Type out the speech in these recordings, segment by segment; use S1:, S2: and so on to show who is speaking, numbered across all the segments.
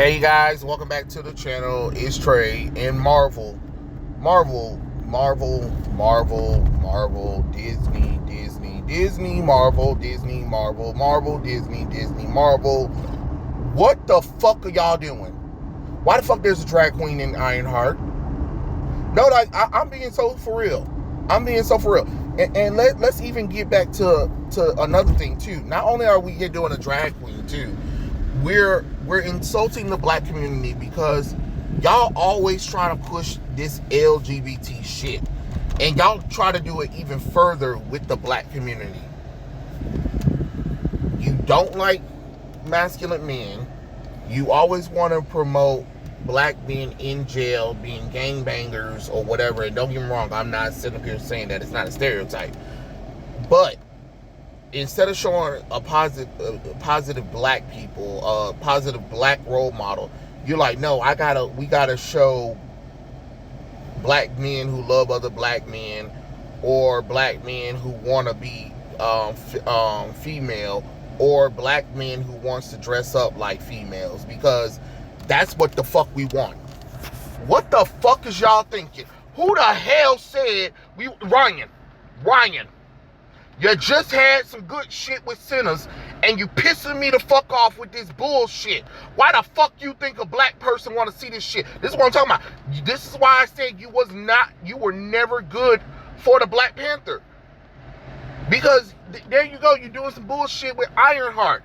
S1: Hey guys, welcome back to the channel. It's Trey and Marvel, Disney, Marvel, Disney, Marvel. What the fuck are y'all doing? Why the fuck there's a drag queen in Ironheart? No, like I'm being so for real. And let's even get back to another thing too. Not only are we here doing a drag queen too, we're insulting the black community because y'all always trying to push this LGBT shit. And y'all try to do it even further with the black community. You don't like masculine men. You always want to promote black being in jail, being gangbangers or whatever. And don't get me wrong, I'm not sitting up here saying that it's not a stereotype. But instead of showing a positive black people, a positive black role model, you're like, no, we gotta show black men who love other black men, or black men who want to be female, or black men who wants to dress up like females, because that's what the fuck we want. What the fuck is y'all thinking? Who the hell said Ryan, you just had some good shit with Sinners, and you pissing me the fuck off with this bullshit. Why the fuck you think a black person want to see this shit? This is what I'm talking about. This is why I said you were never good for the Black Panther. Because there you go, you're doing some bullshit with Ironheart.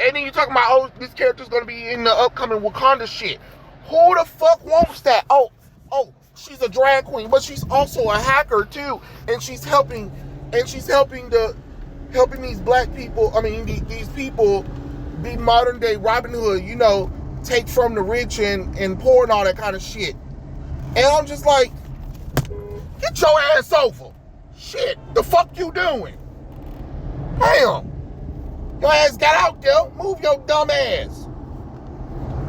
S1: And then you're talking about, oh, this character's gonna be in the upcoming Wakanda shit. Who the fuck wants that? Oh, she's a drag queen, but she's also a hacker too, and she's helping these black people, these people be modern day Robin Hood, take from the rich and poor and all that kind of shit. And I'm just like, get your ass over. Shit, the fuck you doing? Damn. Your ass got out there, move your dumb ass.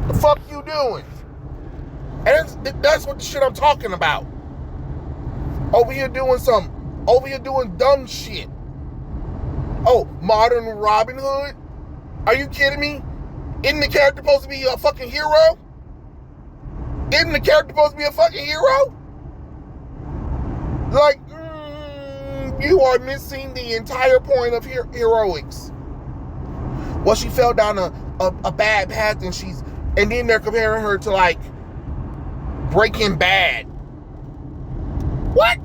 S1: The fuck you doing? And that's what the shit I'm talking about. Over here doing dumb shit. Oh, modern Robin Hood? Are you kidding me? Isn't the character supposed to be a fucking hero? Like, you are missing the entire point of heroics. Well, she fell down a bad path, and then they're comparing her to like Breaking Bad. What?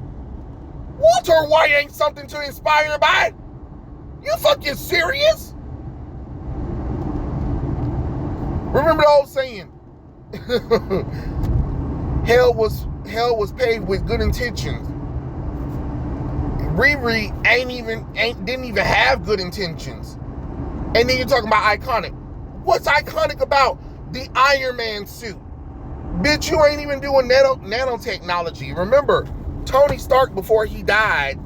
S1: Walter White ain't something to inspire by? You fucking serious? Remember the old saying, hell was paved with good intentions. Riri didn't even have good intentions. And then you're talking about iconic. What's iconic about the Iron Man suit? Bitch, you ain't even doing nanotechnology. Remember, Tony Stark, before he died,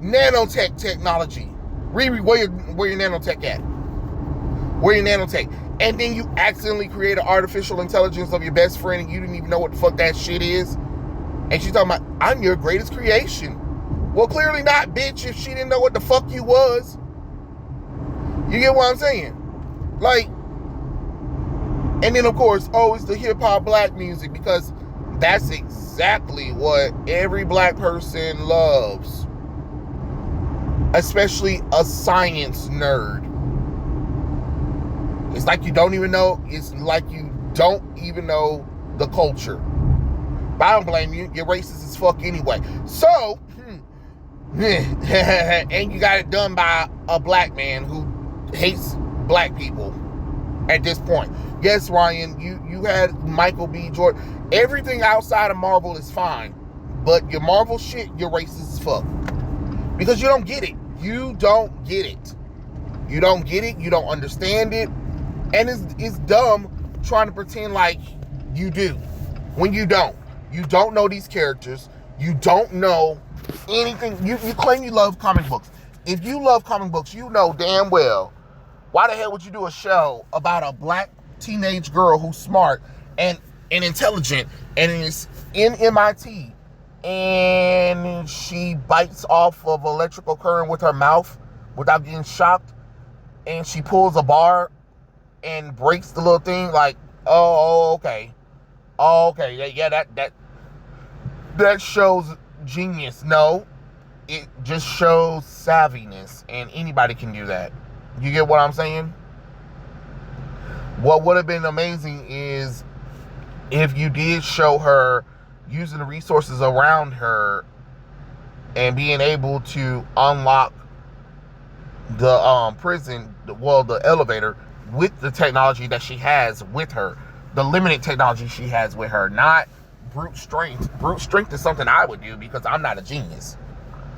S1: nanotech technology. Riri, where your nanotech at? Where your nanotech? And then you accidentally create an artificial intelligence of your best friend, and you didn't even know what the fuck that shit is. And she's talking about, I'm your greatest creation. Well, clearly not, bitch, if she didn't know what the fuck you was. You get what I'm saying? Like, and then of course, it's the hip-hop black music, because that's exactly what every black person loves. Especially a science nerd. It's like you don't even know the culture. But I don't blame you. You're racist as fuck anyway. So, and you got it done by a black man who hates black people at this point. Yes, Ryan, you had Michael B. Jordan. Everything outside of Marvel is fine. But your Marvel shit, you're racist as fuck. Because you don't get it. You don't get it. You don't understand it. And it's dumb trying to pretend like you do when you don't. You don't know these characters. You don't know anything. You claim you love comic books. If you love comic books, you know damn well, why the hell would you do a show about a black teenage girl who's smart and intelligent and is in MIT, and she bites off of electrical current with her mouth without getting shocked, and she pulls a bar and breaks the little thing? Like, Oh, okay. Oh, okay. Yeah, that shows genius. No, it just shows savviness, and anybody can do that. You get what I'm saying? What would have been amazing is if you did show her using the resources around her and being able to unlock the prison, the elevator, with the technology that she has with her, the limited technology she has with her, not brute strength. Brute strength is something I would do because I'm not a genius.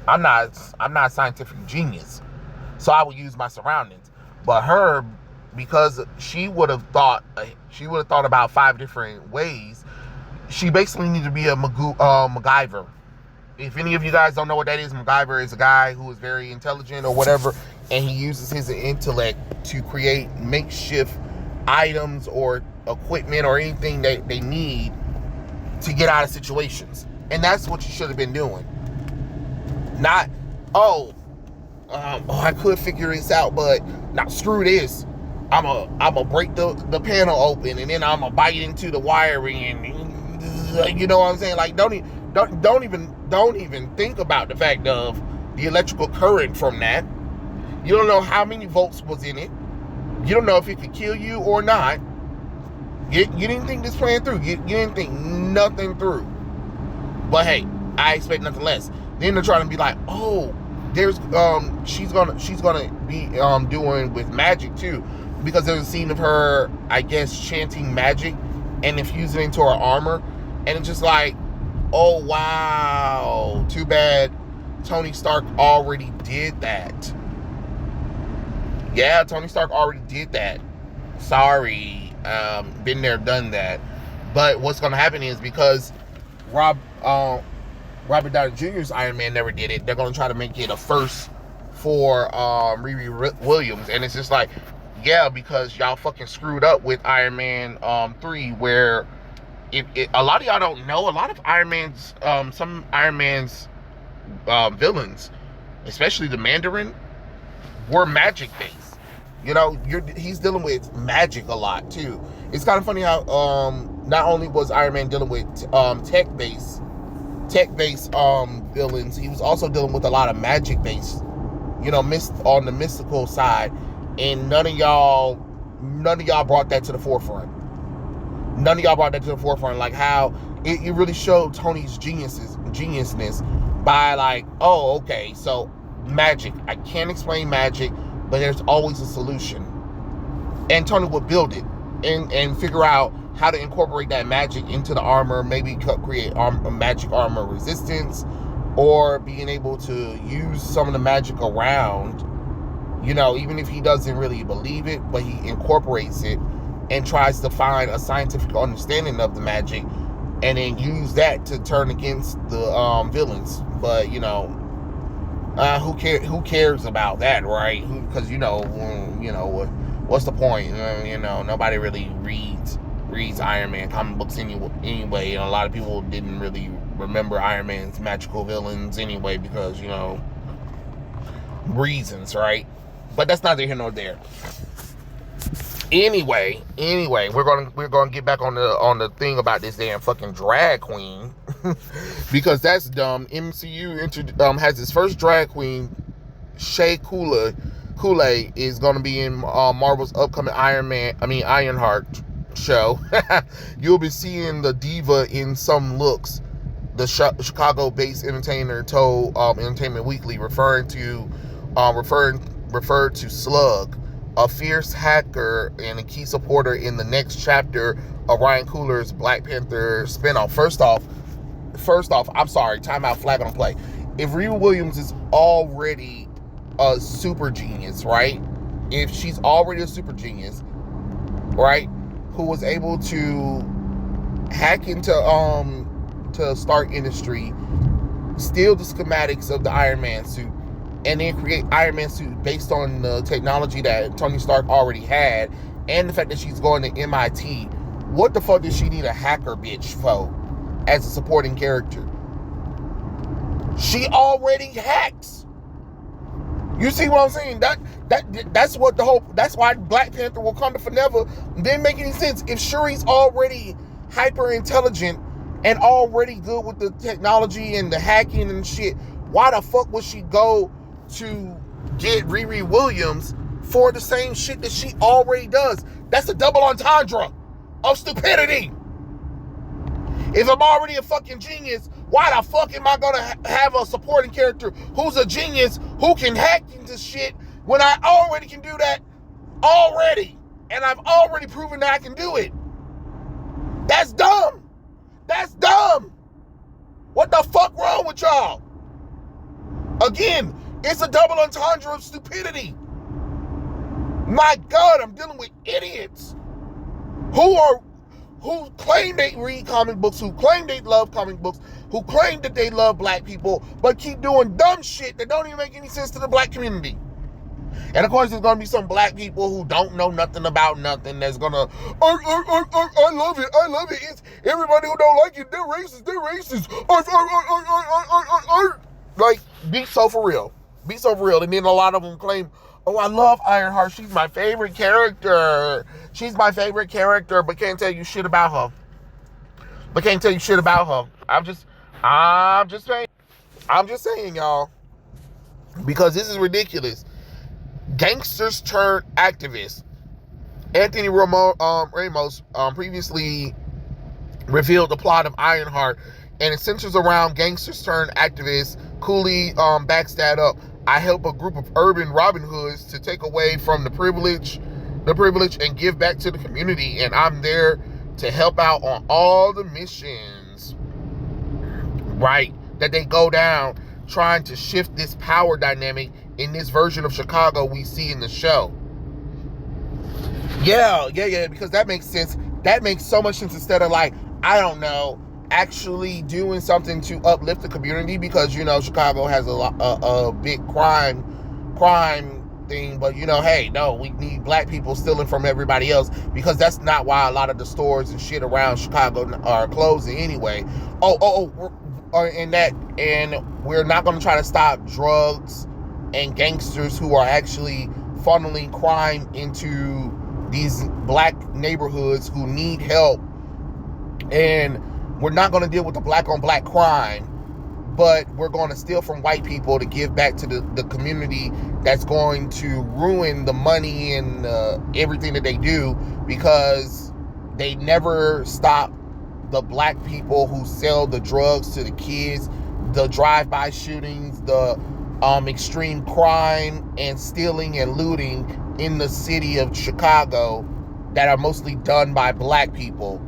S1: I'm not a scientific genius, so I would use my surroundings. But her, because she would have thought about 5 different ways. She basically needed to be a MacGyver. If any of you guys don't know what that is, MacGyver is a guy who is very intelligent or whatever, and he uses his intellect to create makeshift items or equipment or anything that they need to get out of situations. And that's what you should have been doing. Not, I could figure this out, but now screw this. I'm a break the panel open, and then I'm gonna bite into the wiring, and you know what I'm saying? Like, don't even think about the fact of the electrical current from that. You don't know how many volts was in it. You don't know if it could kill you or not. You didn't think this plan through. You didn't think nothing through. But hey, I expect nothing less. Then they're trying to be like, oh, there's she's gonna be doing with magic too, because there's a scene of her, I guess, chanting magic and infusing it into her armor, and it's just like, oh wow, too bad Tony Stark already did that. Yeah, Tony Stark already did that. Sorry, been there, done that. But what's gonna happen is, because Robert Downey Jr.'s Iron Man never did it, they're going to try to make it a first for Riri Williams. And it's just like, yeah, because y'all fucking screwed up with Iron Man 3, where a lot of y'all don't know, a lot of Iron Man's, some Iron Man's villains, especially the Mandarin, were magic based. You know, he's dealing with magic a lot too. It's kind of funny how not only was Iron Man dealing with tech-based villains, he was also dealing with a lot of magic-based, on the mystical side, and none of y'all brought that to the forefront. None of y'all brought that to the forefront, like how it really showed Tony's geniusness by like, oh, okay, so magic. I can't explain magic, but there's always a solution. And Tony would build it and figure out how to incorporate that magic into the armor, maybe create magic armor resistance, or being able to use some of the magic around, even if he doesn't really believe it, but he incorporates it and tries to find a scientific understanding of the magic, and then use that to turn against the villains. But who cares about that, right? Because what's the point? Nobody really reads Iron Man comic books anyway. And a lot of people didn't really remember Iron Man's magical villains anyway, because reasons, right? But that's neither here nor there. Anyway, we're gonna get back on the thing about this damn fucking drag queen, because that's dumb. MCU has its first drag queen. Shea Coulee is gonna be in Marvel's upcoming Ironheart show. You'll be seeing the diva in some looks. The Chicago-based entertainer told Entertainment Weekly, referred to Slug, a fierce hacker and a key supporter in the next chapter of Ryan Coogler's Black Panther spinoff. First off, I'm sorry, timeout, flag on play. If Riri Williams is already a super genius, right? If she's already a super genius, right, who was able to hack into to Stark Industry, steal the schematics of the Iron Man suit, and then create Iron Man suit based on the technology that Tony Stark already had, and the fact that she's going to MIT, what the fuck does she need a hacker bitch for as a supporting character? She already hacks. You see what I'm saying? That's what that's why Black Panther Wakanda Forever didn't make any sense. If Shuri's already hyper intelligent and already good with the technology and the hacking and shit, why the fuck would she go to get Riri Williams for the same shit that she already does? That's a double entendre of stupidity. If I'm already a fucking genius, why the fuck am I gonna have a supporting character who's a genius who can hack into shit when I already can do that already? And I've already proven that I can do it. That's dumb. That's dumb. What the fuck wrong with y'all? Again, it's a double entendre of stupidity. My God, I'm dealing with idiots who claim they read comic books, who claim they love comic books, who claim that they love black people, but keep doing dumb shit that don't even make any sense to the black community. And of course, there's gonna be some black people who don't know nothing about nothing that's gonna, I love it, It's everybody who don't like it, they're racist. Like, be so for real. And then a lot of them claim, oh, I love Ironheart. She's my favorite character. But can't tell you shit about her. I'm just saying, y'all. Because this is ridiculous. Gangsters turn activists. Anthony Ramos previously revealed the plot of Ironheart, and it centers around gangsters turn activists. Cooley backs that up. I help a group of urban Robin Hoods to take away from the privilege and give back to the community, and I'm there to help out on all the missions, right, that they go down, trying to shift this power dynamic in this version of Chicago we see in the show. Yeah, because that makes sense. That makes so much sense, instead of, like, I don't know, actually doing something to uplift the community, because, you know, Chicago has a big crime thing, but, you know, hey, no, we need black people stealing from everybody else, because that's not why a lot of the stores and shit around Chicago are closing anyway. And we're not going to try to stop drugs and gangsters who are actually funneling crime into these black neighborhoods who need help. And we're not going to deal with the black on black crime, but we're going to steal from white people to give back to the community that's going to ruin the money and everything that they do, because they never stop the black people who sell the drugs to the kids, the drive-by shootings, the extreme crime and stealing and looting in the city of Chicago that are mostly done by black people.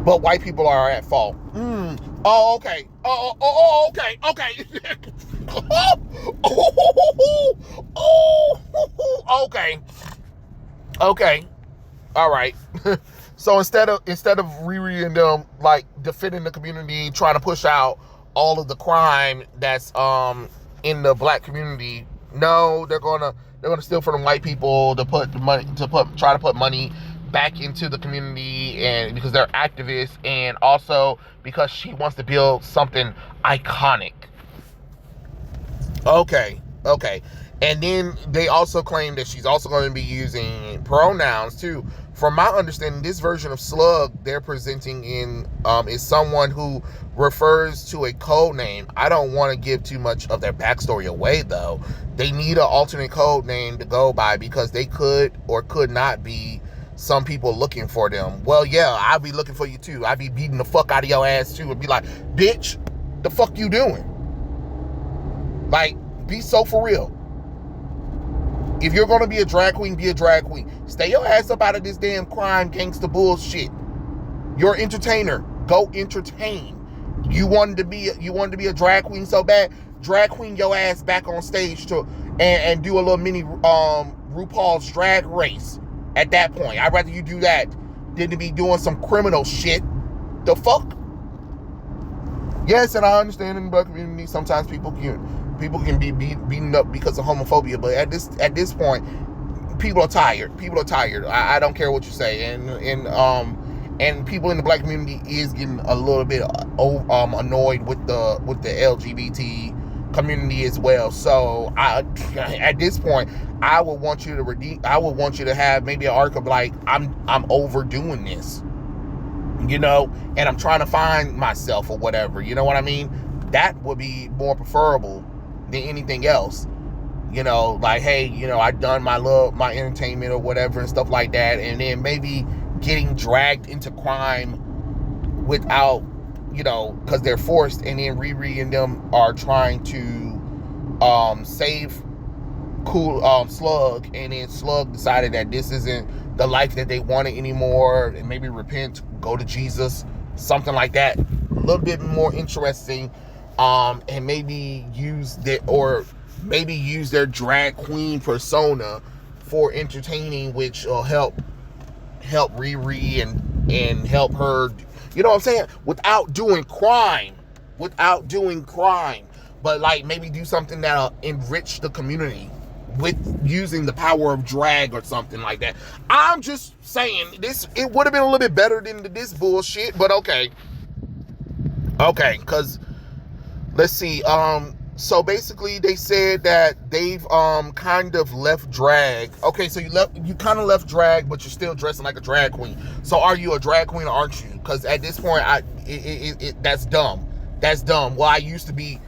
S1: But white people are at fault. Oh, okay. Okay. Okay. All right. So instead of Riri and them, like, defending the community, trying to push out all of the crime that's in the black community, no, they're gonna steal from the white people to try to put money back into the community, and because they're activists, and also because she wants to build something iconic. Okay. And then they also claim that she's also going to be using pronouns too. From my understanding, this version of Slug they're presenting in is someone who refers to a code name. I don't want to give too much of their backstory away, though. They need an alternate code name to go by, because they could or could not be some people looking for them. Well, yeah, I'd be looking for you too. I'd be beating the fuck out of your ass too, and be like, bitch, the fuck you doing? Like, be so for real. If you're gonna be a drag queen, be a drag queen. Stay your ass up out of this damn crime gangster bullshit. You're an entertainer. Go entertain. You wanted to be a drag queen so bad. Drag queen your ass back on stage and do a little mini RuPaul's Drag Race. At that point, I'd rather you do that than to be doing some criminal shit. The fuck? Yes, and I understand in the black community sometimes people can be beaten up because of homophobia, but at this point, people are tired. I don't care what you say, and people in the black community is getting a little bit annoyed with the LGBT community as well. So at this point, I would want you to redeem. I would want you to have maybe an arc of like, I'm overdoing this, you know, and I'm trying to find myself or whatever. You know what I mean? That would be more preferable than anything else. You know, like, hey, you know, I've done my entertainment or whatever and stuff like that, and then maybe getting dragged into crime without, you know, because they're forced, and then Riri and them are trying to save Slug, and then Slug decided that this isn't the life that they wanted anymore, and maybe repent, go to Jesus, something like that. A little bit more interesting, and maybe use their drag queen persona for entertaining, which will help Riri and help her, you know what I'm saying, without doing crime, but like maybe do something that'll enrich the community with using the power of drag or something like that. I'm just saying, it would have been a little bit better than this bullshit, but okay, because let's see, so basically they said that they've kind of left drag. Okay, so you kind of left drag, but you're still dressing like a drag queen. So are you a drag queen or aren't you? Because at this point, that's dumb. That's dumb. Well, I used to be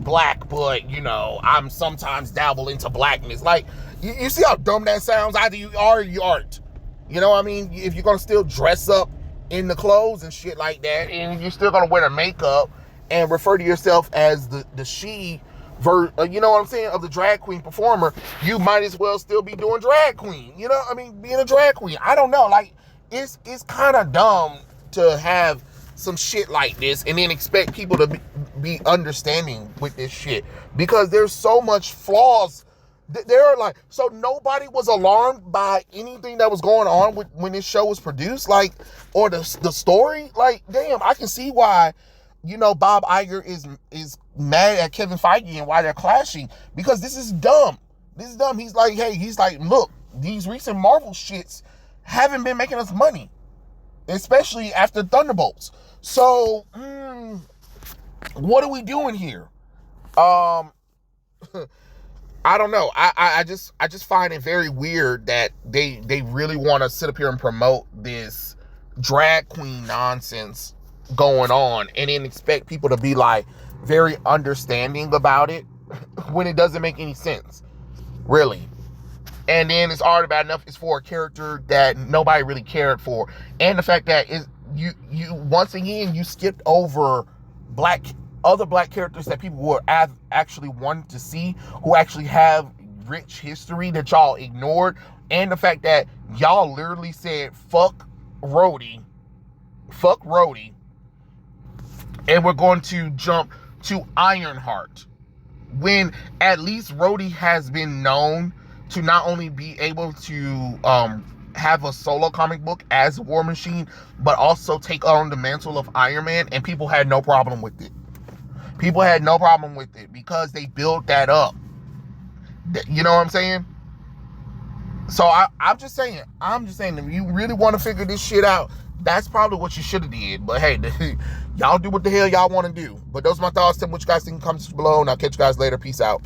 S1: black, but you know, I'm sometimes dabble into blackness. Like, you see how dumb that sounds? Either you are or you aren't. You know what I mean? If you're gonna still dress up in the clothes and shit like that, and you're still gonna wear the makeup and refer to yourself as the she, you know what I'm saying, of the drag queen performer, you might as well still be doing drag queen. You know, I mean, being a drag queen. I don't know. Like, it's kind of dumb to have some shit like this and then expect people to be understanding with this shit, because there's so much flaws. They're like, so nobody was alarmed by anything that was going on when this show was produced, like, or the story. Like, damn, I can see why, you know, Bob Iger is mad at Kevin Feige and why they're clashing, because this is dumb. He's like, look, these recent Marvel shits haven't been making us money, especially after Thunderbolts. So, what are we doing here? I don't know. I just find it very weird that they really want to sit up here and promote this drag queen nonsense going on, and then expect people to be like very understanding about it when it doesn't make any sense, really. And then it's already bad enough it's for a character that nobody really cared for, and the fact that you once again you skipped over other black characters that people would actually wanted to see, who actually have rich history that y'all ignored, and the fact that y'all literally said fuck Rhodey, and we're going to jump to Ironheart, when at least Rhodey has been known to not only be able to have a solo comic book as War Machine, but also take on the mantle of Iron Man, and people had no problem with it. Because they built that up. You know what I'm saying? So I'm just saying, if you really want to figure this shit out, that's probably what you should have did. But hey, y'all do what the hell y'all want to do. But those are my thoughts. Tell me what you guys think in the comments below, and I'll catch you guys later. Peace out.